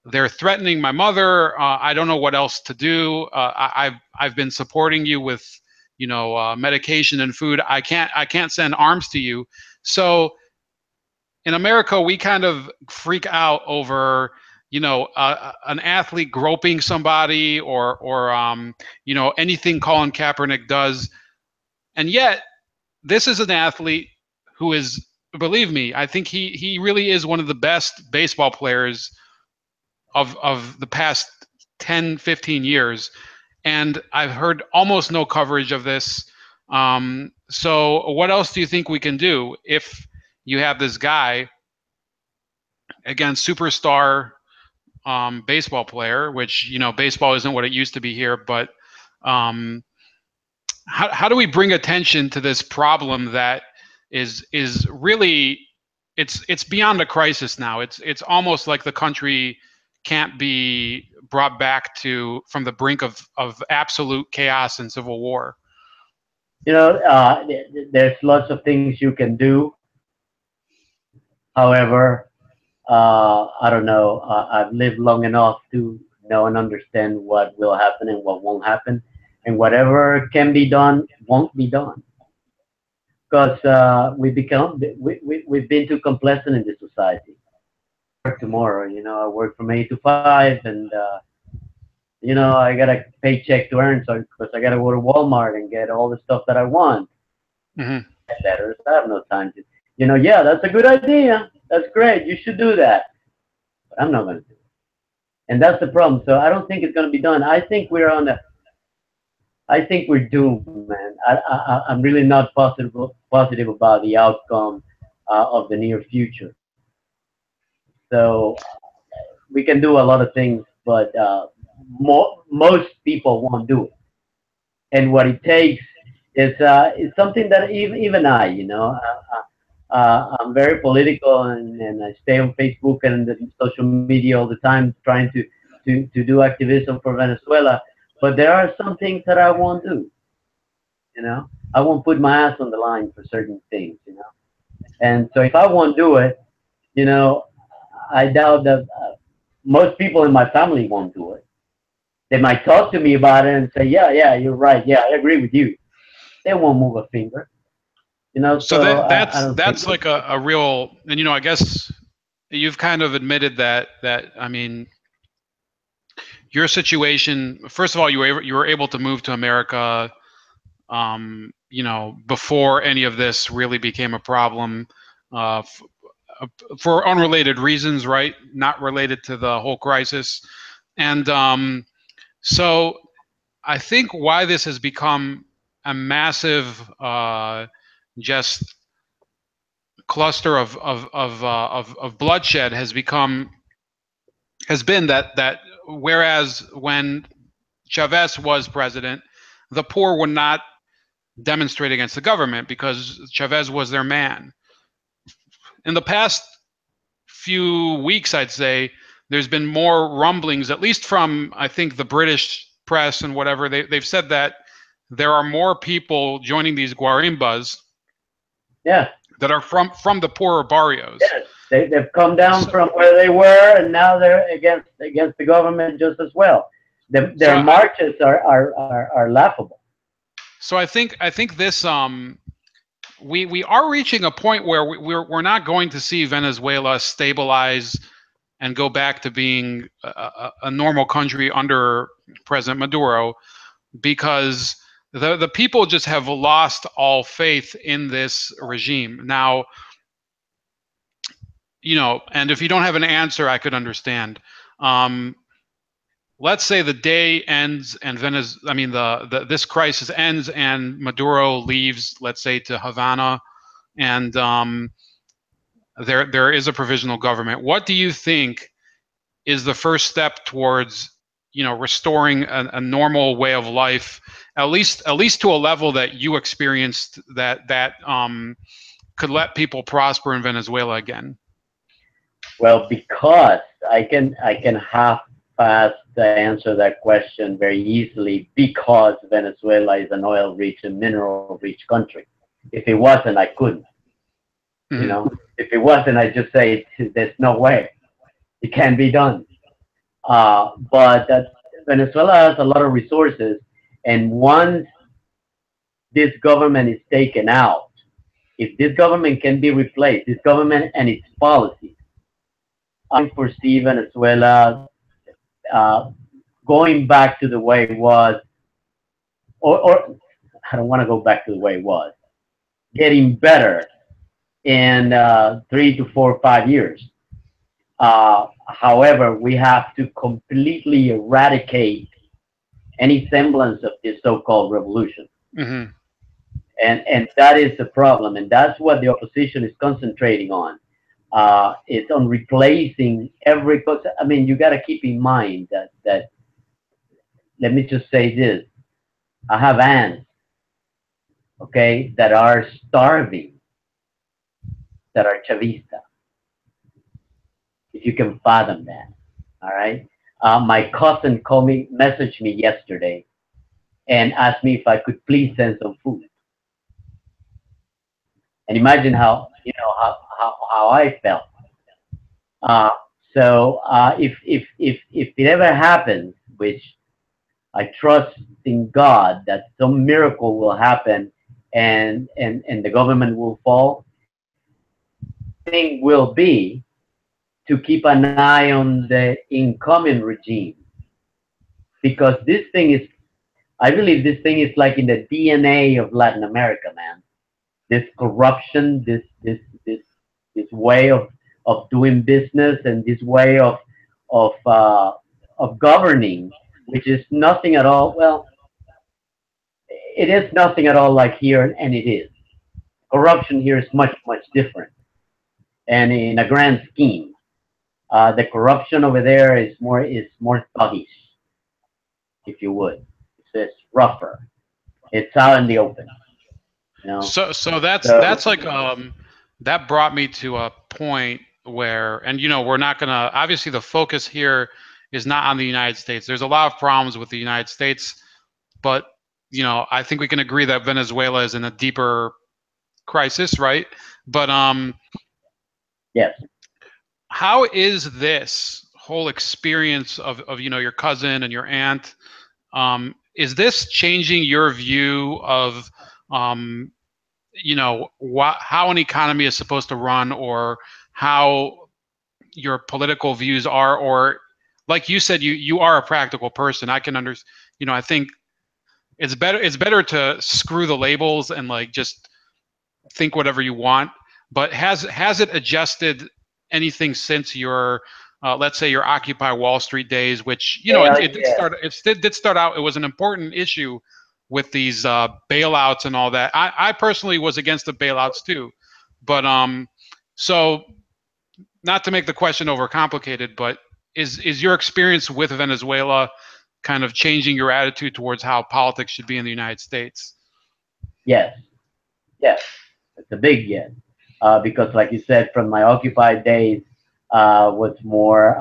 S1: "They're threatening my mother. I don't know what else to do. I've been supporting you with, medication and food. I can't send arms to you." So in America, we kind of freak out over, an athlete groping somebody or anything Colin Kaepernick does, and yet this is an athlete who is, believe me, I think he really is one of the best baseball players of the past 10, 15 years. And I've heard almost no coverage of this. So what else do you think we can do if you have this guy, again, superstar baseball player, which, baseball isn't what it used to be here, but how do we bring attention to this problem that is really, it's beyond a crisis now. It's almost like the country can't be brought back from the brink of absolute chaos and civil war.
S2: There's lots of things you can do. However, I don't know. I've lived long enough to know and understand what will happen and what won't happen, and whatever can be done won't be done, because we've been too complacent in this society. Tomorrow, I work from 8 to 5, and I got a paycheck to earn, so because I got to go to Walmart and get all the stuff that I want.
S1: Mm-hmm.
S2: letters. I have no time to, yeah, that's a good idea. That's great. You should do that. But I'm not going to do it. And that's the problem. So I don't think it's going to be done. I think we're doomed, man. I'm really not positive about the outcome of the near future. So we can do a lot of things, but most people won't do it. And what it takes is something that even I, I'm very political, and I stay on Facebook and social media all the time trying to do activism for Venezuela. But there are some things that I won't do. I won't put my ass on the line for certain things. And so if I won't do it, you know, I doubt that most people in my family won't do it. They might talk to me about it and say, yeah, you're right. Yeah, I agree with you. They won't move a finger.
S1: So
S2: So I don't think
S1: that's like a real, and I guess you've kind of admitted that I mean, your situation. First of all, you were able to move to America, before any of this really became a problem, uh, for unrelated reasons, right? Not related to the whole crisis, and so I think why this has become a massive, just cluster of bloodshed has been that whereas when Chavez was president, the poor would not demonstrate against the government because Chavez was their man. In the past few weeks, I'd say there's been more rumblings, at least from I think the British press and whatever. They've said that there are more people joining these guarimbas,
S2: yeah,
S1: that are from the poorer barrios.
S2: yes, they've come down from where they were, and now they're against the government just as well. Their marches are laughable.
S1: So I think this we are reaching a point where we're not going to see Venezuela stabilize and go back to being a normal country under President Maduro, because the people just have lost all faith in this regime now. And if you don't have an answer, I could understand. Let's say the day ends and this crisis ends and Maduro leaves, let's say, to Havana, and there is a provisional government. What do you think is the first step towards restoring a normal way of life, at least to a level that you experienced, that could let people prosper in Venezuela again?
S2: Well, because I can half-pass to answer that question very easily, because Venezuela is an oil-rich and mineral-rich country. If it wasn't, I couldn't.
S1: Mm-hmm.
S2: If it wasn't, I'd just say there's no way. It can be done. But Venezuela has a lot of resources, and once this government is taken out, if this government can be replaced, this government and its policies, I foresee Venezuela going back to the way it was, or I don't want to go back to the way it was, getting better in 3 to 4 or 5 years. However, we have to completely eradicate any semblance of this so-called revolution.
S1: Mm-hmm.
S2: And that is the problem, and that's what the opposition is concentrating on. It's on replacing every. I mean, you got to keep in mind that. Let me just say this: I have aunts, okay, that are starving, that are Chavista. If you can fathom that, all right. My cousin messaged me yesterday, and asked me if I could please send some food. And imagine how I felt. Uh, so if it ever happens, which I trust in God that some miracle will happen, and the government will fall, thing will be to keep an eye on the incoming regime, because this thing is, I believe this thing is like in the DNA of Latin America, man. this corruption, this way of doing business, and this way of governing, which is nothing at all. Well, it is nothing at all like here, and it is. Corruption here is much, much different. And in a grand scheme, the corruption over there is more thuggish, if you would. It's rougher. It's out in the open. You know?
S1: So that's like that brought me to a point where, and you know, we're not gonna, obviously the focus here is not on the United States. There's a lot of problems with the United States, but you know, I think we can agree that Venezuela is in a deeper crisis, right? But
S2: yes.
S1: How is this whole experience of you know, your cousin and your aunt, is this changing your view of you know, how an economy is supposed to run, or how your political views are? Or like you said, you are a practical person. I can understand, you know, I think it's better to screw the labels and like just think whatever you want. But has it adjusted anything since your let's say your Occupy Wall Street days, which, you know, it did start out, it was an important issue with these bailouts and all that. I personally was against the bailouts too, but so not to make the question overcomplicated, but is your experience with Venezuela kind of changing your attitude towards how politics should be in the United States?
S2: Yes, yes, it's a big yes, because like you said, from my occupied days, was more,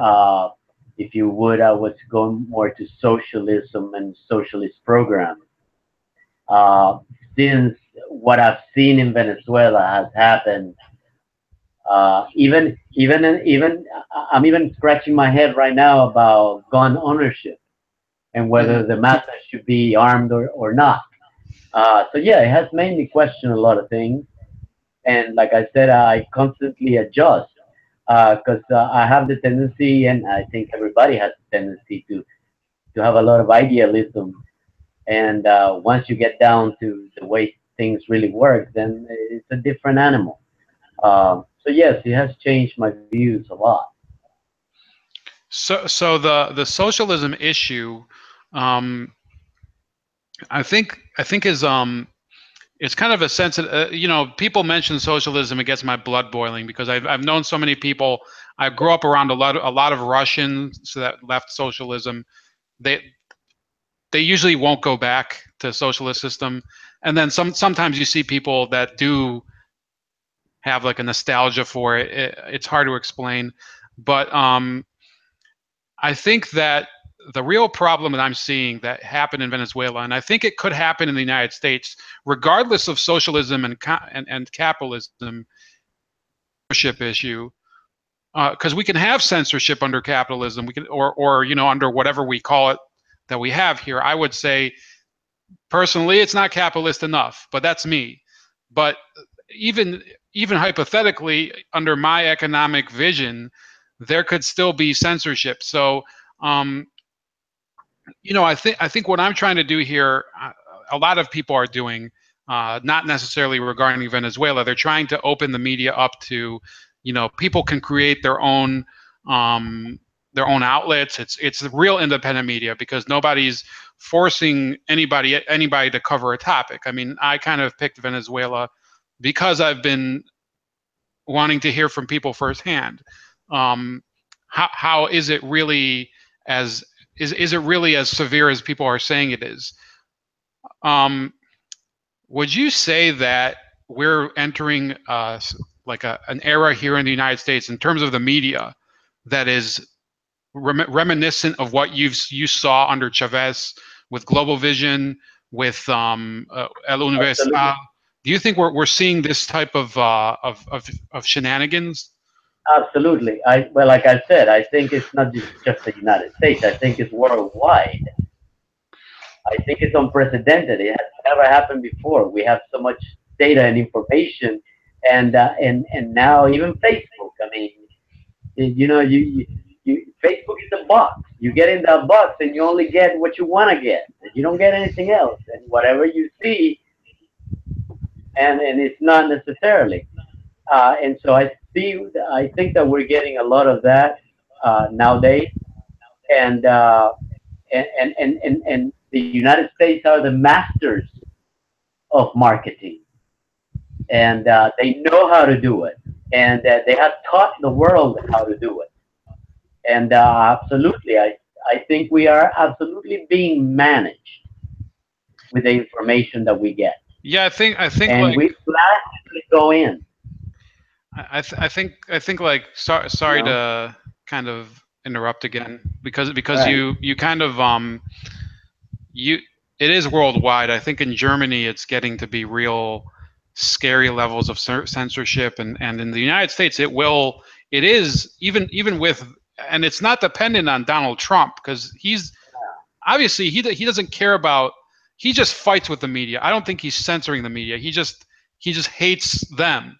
S2: if you would, I was going more to socialism and socialist programs. Since what I've seen in Venezuela has happened, I'm even scratching my head right now about gun ownership and whether the masses should be armed or not. So yeah, it has made me question a lot of things. And like I said, I constantly adjust because I have the tendency, and I think everybody has the tendency to have a lot of idealism. And once you get down to the way things really work, then it's a different animal. So yes, it has changed my views a lot.
S1: So the socialism issue, um, I think is it's kind of a sensitive. You know, people mention socialism, it gets my blood boiling because I've known so many people. I grew up around a lot of Russians that left socialism. They usually won't go back to socialist system, and then sometimes you see people that do have like a nostalgia for it. It's hard to explain, but I think that the real problem that I'm seeing that happened in Venezuela, and I think it could happen in the United States, regardless of socialism and capitalism, censorship issue, because we can have censorship under capitalism, we can, or you know, under whatever we call it that we have here. I would say personally, it's not capitalist enough, but that's me. But even hypothetically, under my economic vision, there could still be censorship. So, you know, I think what I'm trying to do here, a lot of people are doing, not necessarily regarding Venezuela. They're trying to open the media up to, you know, people can create their own outlets. It's real independent media because nobody's forcing anybody to cover a topic. I mean, I kind of picked Venezuela because I've been wanting to hear from people firsthand. How is it really as is it really as severe as people are saying it is? Would you say that we're entering like an era here in the United States in terms of the media that is reminiscent of what you saw under Chavez with Global Vision, with El Universal? Do you think we're seeing this type of shenanigans?
S2: Absolutely. Well, like I said, I think it's not just the United States. I think it's worldwide. I think it's unprecedented. It has never happened before. We have so much data and information, and now even Facebook. I mean, you know, Facebook is a box. You get in that box, and you only get what you want to get. You don't get anything else. And whatever you see, and it's not necessarily. And so I think that we're getting a lot of that nowadays, and, and the United States are the masters of marketing, and they know how to do it, and they have taught the world how to do it. And absolutely, I think we are absolutely being managed with the information that we get,
S1: Yeah, I think
S2: and
S1: like
S2: we blindly go in.
S1: I think like
S2: You
S1: sorry
S2: know,
S1: to kind of interrupt again because
S2: right?
S1: you kind of you it is worldwide. I think in Germany it's getting to be real scary levels of censorship, and in the United States it is even with, and it's not dependent on Donald Trump because he's obviously he doesn't care about, he just fights with the media. I don't think he's censoring the media. He just hates them.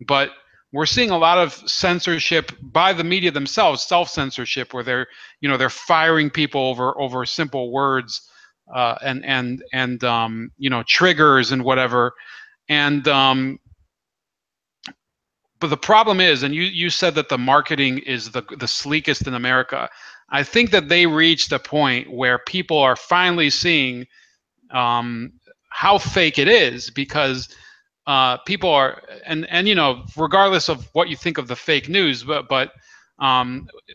S1: But we're seeing a lot of censorship by the media themselves, self-censorship, where they're firing people over simple words, and triggers and whatever. And but the problem is, and you said that the marketing is the sleekest in America. I think that they reached a point where people are finally seeing um, how fake it is, because people are, and regardless of what you think of the fake news, but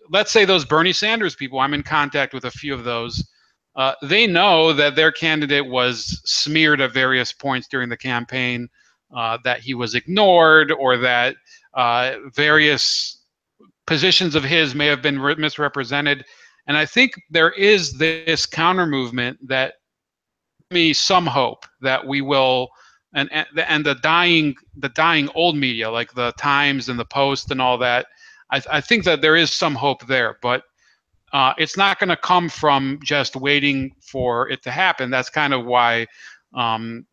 S1: let's say those Bernie Sanders people, I'm in contact with a few of those. They know that their candidate was smeared at various points during the campaign, that he was ignored, or that various positions of his may have been misrepresented. And I think there is this counter movement that me some hope that we will, and the dying old media like the Times and the Post and all that. I think that there is some hope there, but it's not going to come from just waiting for it to happen. That's kind of why I'm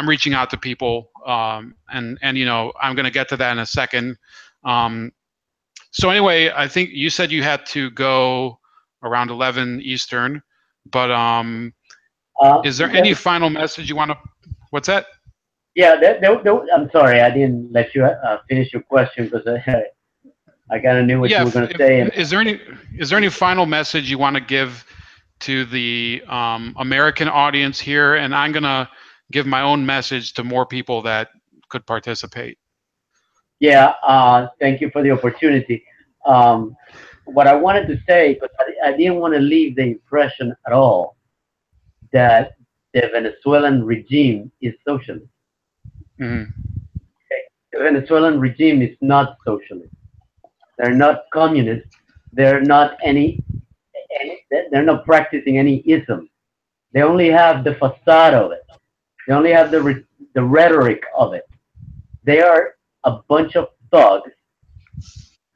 S1: reaching out to people, and I'm going to get to that in a second. Um, so anyway, I think you said you had to go around 11 Eastern, but is there any
S2: That,
S1: final message you want to? What's that?
S2: yeah, I'm sorry, I didn't let you finish your question because I kind of knew what
S1: Yeah.
S2: you were going to say. And
S1: Is there any final message you want to give to the American audience here? And I'm gonna give my own message to more people that could participate.
S2: yeah, thank you for the opportunity. Um, what I wanted to say, because I didn't want to leave the impression at all that the Venezuelan regime is socialist.
S1: Hmm.
S2: The Venezuelan regime is not socialist. They're not communist. They're not any they're not practicing any ism. They only have the facade of it. They only have the rhetoric of it. They are a bunch of thugs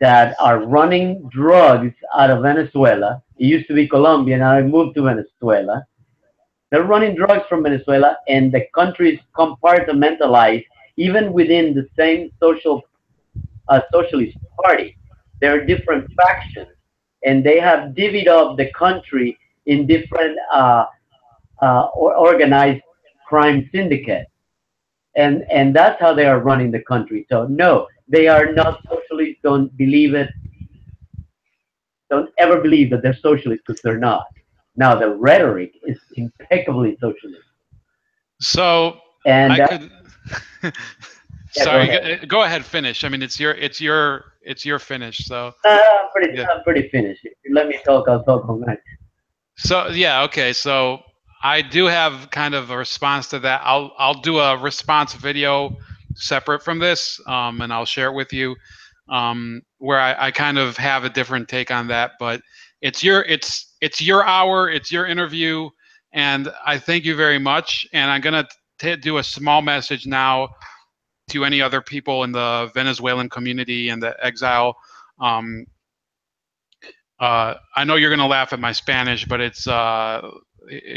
S2: that are running drugs out of Venezuela. It used to be Colombia, now it moved to Venezuela. They're running drugs from Venezuela, and the country is compartmentalized even within the same socialist party. There are different factions, and they have divvied up the country in different organized crime syndicates, and that's how they are running the country. So no, they are not socialists. Don't believe it. Don't ever believe that they're socialists because they're not. Now the rhetoric is impeccably socialist,
S1: So
S2: and
S1: I could.
S2: yeah, go
S1: Sorry,
S2: ahead.
S1: go ahead. Finish. I mean, it's your finish. So yeah.
S2: I'm pretty finished. If you let me talk, I'll talk all night.
S1: So yeah, okay. So I do have kind of a response to that. I'll do a response video separate from this, and I'll share it with you, where I kind of have a different take on that. But it's your hour, it's your interview, and I thank you very much. And I'm gonna do a small message now to any other people in the Venezuelan community and the exile. Um, I know you're gonna laugh at my Spanish, but it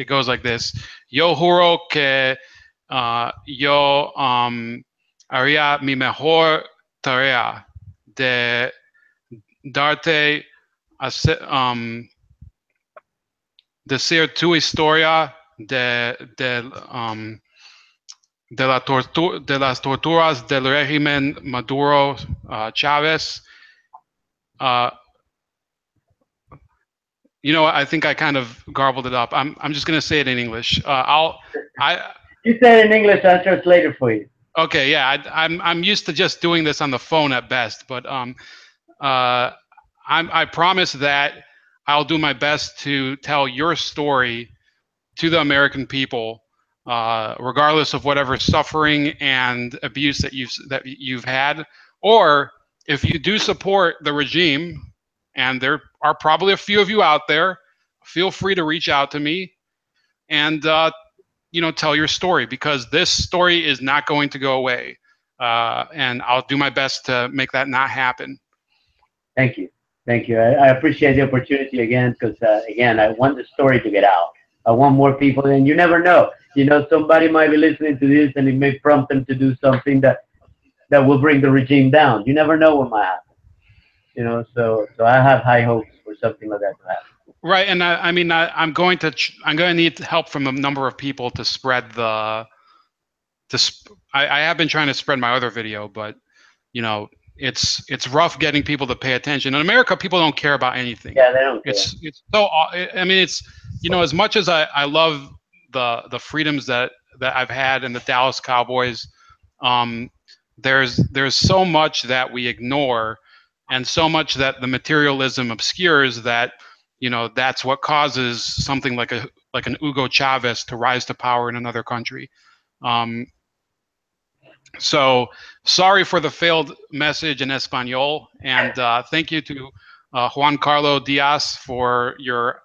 S1: goes like this: Yo juro que yo haría mi mejor tarea de darte decir tu historia de de las torturas del régimen Maduro Chávez. You know, I think I kind of garbled it up. I'm just going to say it in English.
S2: You said it in English, I'll translate it for you.
S1: Okay, yeah, I'm used to just doing this on the phone at best, but I promise that I'll do my best to tell your story to the American people, regardless of whatever suffering and abuse that you've had, or if you do support the regime, and there are probably a few of you out there, feel free to reach out to me and you know, tell your story, because this story is not going to go away, and I'll do my best to make that not happen.
S2: Thank you. Thank you. I appreciate the opportunity again, because again, I want the story to get out. I want more people, and you never know. You know, somebody might be listening to this, and it may prompt them to do something that will bring the regime down. You never know what might happen. You know, so I have high hopes for something like that to happen.
S1: Right, and I mean, I'm going to need help from a number of people to spread the. I have been trying to spread my other video, but you know, it's rough getting people to pay attention. In America, people don't care about anything.
S2: Yeah, they don't care.
S1: It's so. I mean, it's, you know, as much as I love the freedoms that I've had in the Dallas Cowboys, there's so much that we ignore, and so much that the materialism obscures, that, you know, that's what causes something like an Hugo Chavez to rise to power in another country. So sorry for the failed message in Espanol, and thank you to Juan Carlo Diaz for your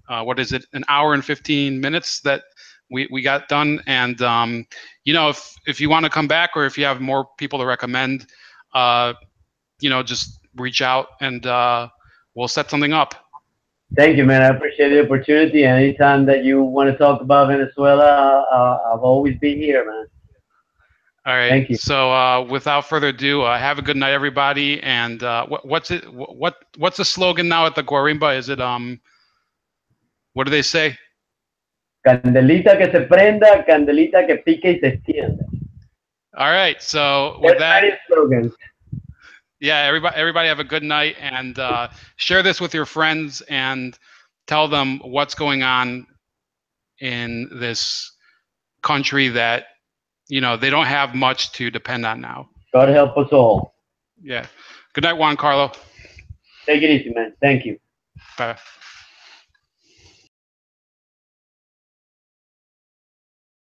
S1: what is it, an hour and 15 minutes that we got done. And you know, if you want to come back, or if you have more people to recommend, you know, just reach out, and we'll set something up.
S2: Thank you, man. I appreciate the opportunity. Anytime that you want to talk about Venezuela, I'll always be here, man.
S1: All right.
S2: Thank you.
S1: So without further ado, have a good night, everybody. And what's the slogan now at the Guarimba? Is it what do they say?
S2: Candelita que se prenda, candelita que pique y se extienda.
S1: All right. So with that,
S2: slogans.
S1: Yeah, everybody have a good night, and share this with your friends, and tell them what's going on in this country that, you know, they don't have much to depend on now.
S2: God help us all.
S1: Yeah. Good night, Juan Carlo.
S2: Take it easy, man. Thank you.
S1: Bye.